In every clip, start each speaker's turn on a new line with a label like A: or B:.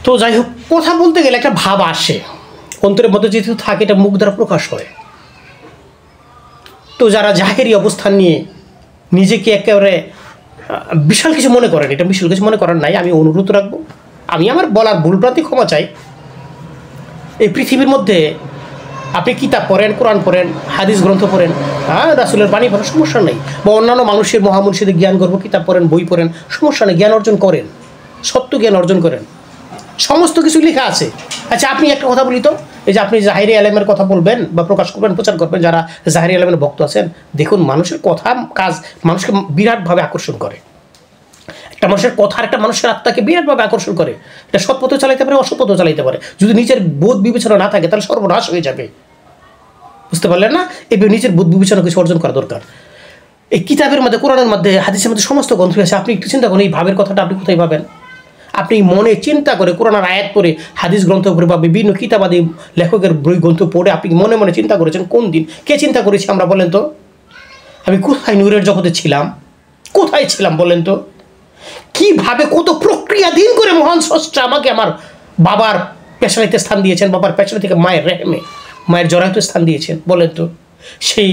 A: তো যাই হোক, কথা বলতে গেলে একটা ভাব আসে অন্তরের মধ্যে, যেহেতু থাকে এটা মুখ দ্বারা প্রকাশ হয়। তো যারা জাহেরি অবস্থান নিয়ে নিজেকে একেবারে বিশাল কিছু মনে করেন, এটা বিশাল কিছু মনে করেন নাই, আমি অনুরোধ রাখবো, আমি আমার বলার ভুলভ্রান্তি ক্ষমা চাই। এই পৃথিবীর মধ্যে আপনি কিতাব পড়েন, কোরআন পড়েন, হাদিস গ্রন্থ পড়েন, রাসূলের বাণী পড়েন, সমস্যা নেই, বা অন্যান্য মানুষের মহামনীষীদের জ্ঞান গর্ব কিতাব পড়েন, বই পড়েন, সমস্যা নেই, জ্ঞান অর্জন করেন, সত্য জ্ঞান অর্জন করেন, সমস্ত কিছু লেখা আছে। আচ্ছা, আপনি একটা কথা বলি তো, এই যে আপনি জাহেরি আলেমের কথা বলবেন বা প্রকাশ করবেন, প্রচার করবেন, যারা জাহেরি আলেমের ভক্ত আছেন, দেখুন মানুষের কথা কাজ মানুষকে বিরাটভাবে আকর্ষণ করে। একটা মানুষের কথা একটা মানুষের আত্মাকে বিরাটভাবে আকর্ষণ করে। এটা সৎ পথে চালাইতে পারে, অসৎ পথেও চালাইতে পারে। যদি নিজের বোধ বিবেচনা না থাকে তাহলে সর্বনাশ হয়ে যাবে। বুঝতে পারলেন না? এবার নিজের বোধ বিবেচনা কিছু অর্জন করা দরকার। এই কিতাবের মধ্যে, কোরআনের মধ্যে, হাদিসের মধ্যে সমস্ত গ্রন্থ আছে। আপনি একটু চিন্তা করেন, এই ভাবের কথাটা আপনি কোথায় পাবেন? আপনি মনে চিন্তা করে কোরআনের আয়াত পড়ে, হাদিস গ্রন্থ পড়ে বা বিভিন্ন কিতাবাদি লেখকের বই গ্রন্থ পড়ে আপনি মনে মনে চিন্তা করেছেন কোন দিন? কে চিন্তা করেছি আমরা বলেন তো? আমি কোথায় নূরের জগতে ছিলাম? কোথায় ছিলাম বলেন তো? কিভাবে কত প্রক্রিয়া দিন করে মহান স্রষ্টা আমাকে আমার বাবার পেশানিতে স্থান দিয়েছেন, বাবার পেছনে থেকে মায়ের রেহেমে, মায়ের জরায়ুতে স্থান দিয়েছেন বলেন তো? সেই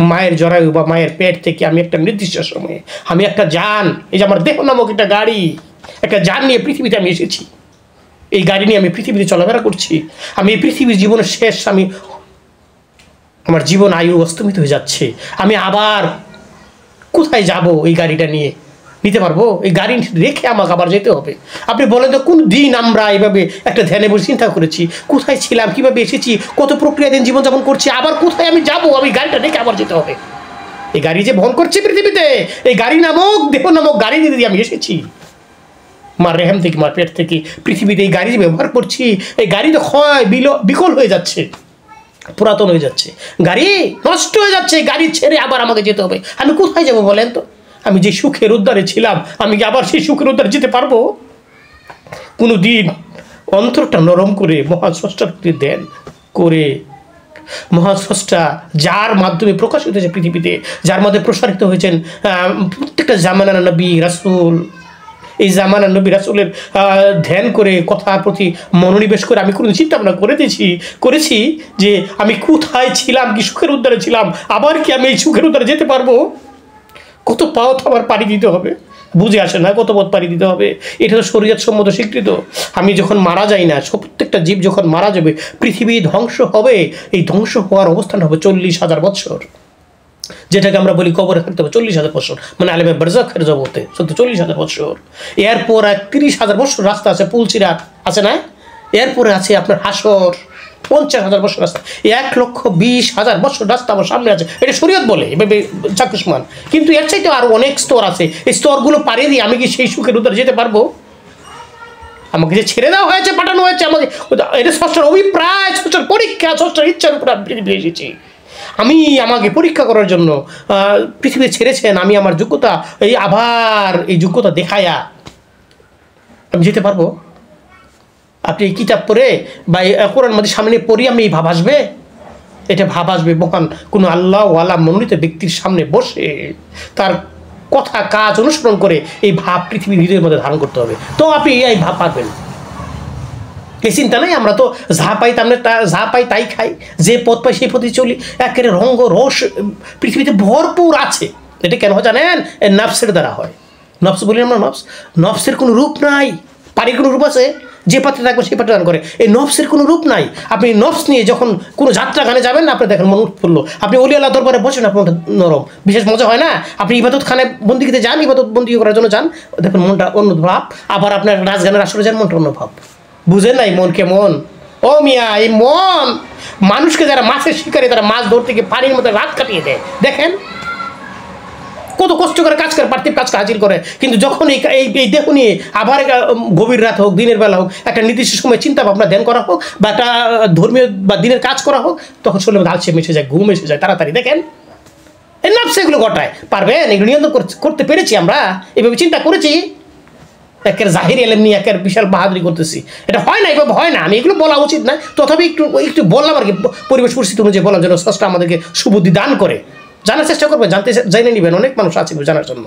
A: মায়ের জরায়ু বা মায়ের পেট থেকে আমি একটা নির্দিষ্ট সময়ে, আমি একটা যান, এই যে আমার দেহ নামক একটা গাড়ি, একটা যান নিয়ে পৃথিবীতে আমি এসেছি। এই গাড়ি নিয়ে আমি পৃথিবীতে চলাফেরা করছি। আমি এই পৃথিবীর জীবনের শেষ, আমার জীবন আয়ু অস্তমিত হয়ে যাচ্ছে। আমি আবার কোথায় যাব? এই গাড়িটা নিয়ে নিতে পারবো? এই গাড়ি রেখে আমাকে আবার যেতে হবে। আপনি বলেন তো, কোন দিন আমরা এইভাবে একটা ধ্যানে বসে চিন্তা করেছি কোথায় ছিলাম, কীভাবে এসেছি, কত প্রক্রিয়াধীন জীবনযাপন করছি, আবার কোথায় আমি যাব? আমি গাড়িটা রেখে আবার যেতে হবে। এই গাড়ি যে বহন করছি পৃথিবীতে, এই গাড়ি নামক দেহ নামক গাড়ি দিয়ে আমি এসেছি মার রেহেম থেকে, মার পেট থেকে পৃথিবীতে। এই গাড়ি যে ব্যবহার করছি, এই গাড়ি তো ক্ষয় বিকল হয়ে যাচ্ছে, পুরাতন হয়ে যাচ্ছে, গাড়ি নষ্ট হয়ে যাচ্ছে। গাড়ি ছেড়ে আবার আমাকে যেতে হবে। আমি কোথায় যাব বলেন তো? আমি যে সুখের উদ্ধারে ছিলাম, আমি কি আবার সেই সুখের উদ্ধারে যেতে পারবো? কোনো দিন অন্তরটা নরম করে মহান স্রষ্টার প্রতি ধ্যান করে, মহান স্রষ্টা যার মাধ্যমে প্রকাশিত হয়েছে পৃথিবীতে, যার মধ্যে প্রসারিত হয়েছেন প্রত্যেকটা জামানার নবী রাসূল, এই জামানার নবী রাসূলের ধ্যান করে, কথার প্রতি মনোনিবেশ করে আমি কোনো চিন্তা ভাবনা করেছি যে আমি কোথায় ছিলাম, কি সুখের উদ্ধারে ছিলাম, আবার কি আমি এই সুখের উদ্ধারে যেতে পারবো? কত পথ আবার পাড়ি দিতে হবে, বুঝে আসে না কত পথ পাড়ি দিতে হবে। এটা তো শরীয়ত সম্মত স্বীকৃত। আমি যখন মারা যাই না, প্রত্যেকটা জীব যখন মারা যাবে, পৃথিবী ধ্বংস হবে। এই ধ্বংস হওয়ার অবস্থান হবে 40,000 বছর, যেটাকে আমরা বলি কবরে থাকতে হবে 40,000 বছর, মানে আলেমে বারজাখের জগতে 40,000 বছর। এরপর 30,000 বছর রাস্তা আছে, পুলচিরাত আছে না? এরপরে আছে আপনার হাসর, 50,000 বছর রাস্তা, 1,20,000 বছর রাস্তা আমার সামনে আছে। এটা শরীয়ত বলে এভাবে চাক্ষুষ্মান। কিন্তু এর চাইতে আরও অনেক স্তর আছে। এই স্তরগুলো পাড়িয়ে দিয়ে আমি কি সেই সুখের উদ্ধারে যেতে পারবো? আমাকে যে ছেড়ে দেওয়া হয়েছে, পাঠানো হয়েছে আমাকে, এটা স্রষ্টার অভিপ্রায়, স্রষ্টার পরীক্ষা, স্রষ্টার ইচ্ছার উপর আমি পৃথিবীতে এসেছি। আমাকে পরীক্ষা করার জন্য পৃথিবী ছেড়েছেন। আমি আমার যোগ্যতা, আবার এই যোগ্যতা দেখায়া আমি যেতে পারবো? আপনি এই কিতাব পড়ে বা কোরআন মধ্যে সামনে পড়ি আমি এই ভাব আসবে? এটা ভাব আসবে মহান কোনো আল্লাহওয়ালা মনোনীত ব্যক্তির সামনে বসে তার কথা কাজ অনুসরণ করে এই ভাব পৃথিবীর হৃদয়ের মধ্যে ধারণ করতে হবে। তো আপনি এই ভাব পারবেন। এই চিন্তা নাই, আমরা তো যা পাই তাই খাই, যে পথ পাই সেই পথে চলি। একেবারে রঙ্গ রস পৃথিবীতে ভরপুর আছে। এটা কেন হয় জানেন? নফসের দ্বারা হয়। নফস বলি আমরা, নফসের কোনো রূপ নাই। পারির কোনো রূপ আছে? যে পাত্রে থাকবে সেই পাত্রে দান করে। এই নফসের কোনো রূপ নাই। আপনি নফস নিয়ে যখন কোনো যাত্রা গানে যাবেন না, আপনি দেখেন মন উৎফুল্ল। আপনি অলি আল্লাহ দরবারে বসেন, আপনার নরম, বিশেষ মজা হয় না? আপনি ইবাদত খানে বন্দিগিতে যান, ইবাদত বন্দি করার জন্য যান, দেখুন মনটা অন্য ভাব। আবার আপনার রাজগানের আসরে যান, মনটা অন্য ভাব। বুঝেন নাই মন কেমন? ও মিয়া, এই মন মানুষকে যারা মাছের শিকারে, তারা মাছ ধরতে গিয়ে পানির মধ্যে রাত কাটিয়ে দেয়। দেখেন কত কষ্ট করে কাজ করে, পার্থিব কাজকে হাজির করে। কিন্তু যখন এই দেহ নিয়ে আবার গভীর রাত হোক, দিনের বেলা হোক, একটা নির্দিষ্ট সময় চিন্তা ভাবনা ধ্যান করা হোক, বা একটা ধর্মীয় বা দিনের কাজ করা হোক, তখন শরীরের মধ্যে আলসে মিশে যায়, ঘুম এসে যায় তাড়াতাড়ি। দেখেন এই নফস এগুলো ঘটায়। পারবেন? এগুলো নিয়ন্ত্রণ করতে পেরেছি আমরা? এভাবে চিন্তা করেছি? একের জাহিরি এলেম নিয়ে একের বিশাল বাহাদুরি করতেছি। এটা হয় না, এভাবে হয় না। আমি এগুলো বলা উচিত না, তথাপি একটু বললাম আর কি, পরিবেশ পরিস্থিতি অনুযায়ী বলার জন্য স্রষ্টা আমাদেরকে সুবুদ্ধি দান করে। জানার চেষ্টা করবেন, জেনে নেবেন। অনেক মানুষ আছে জানার জন্য।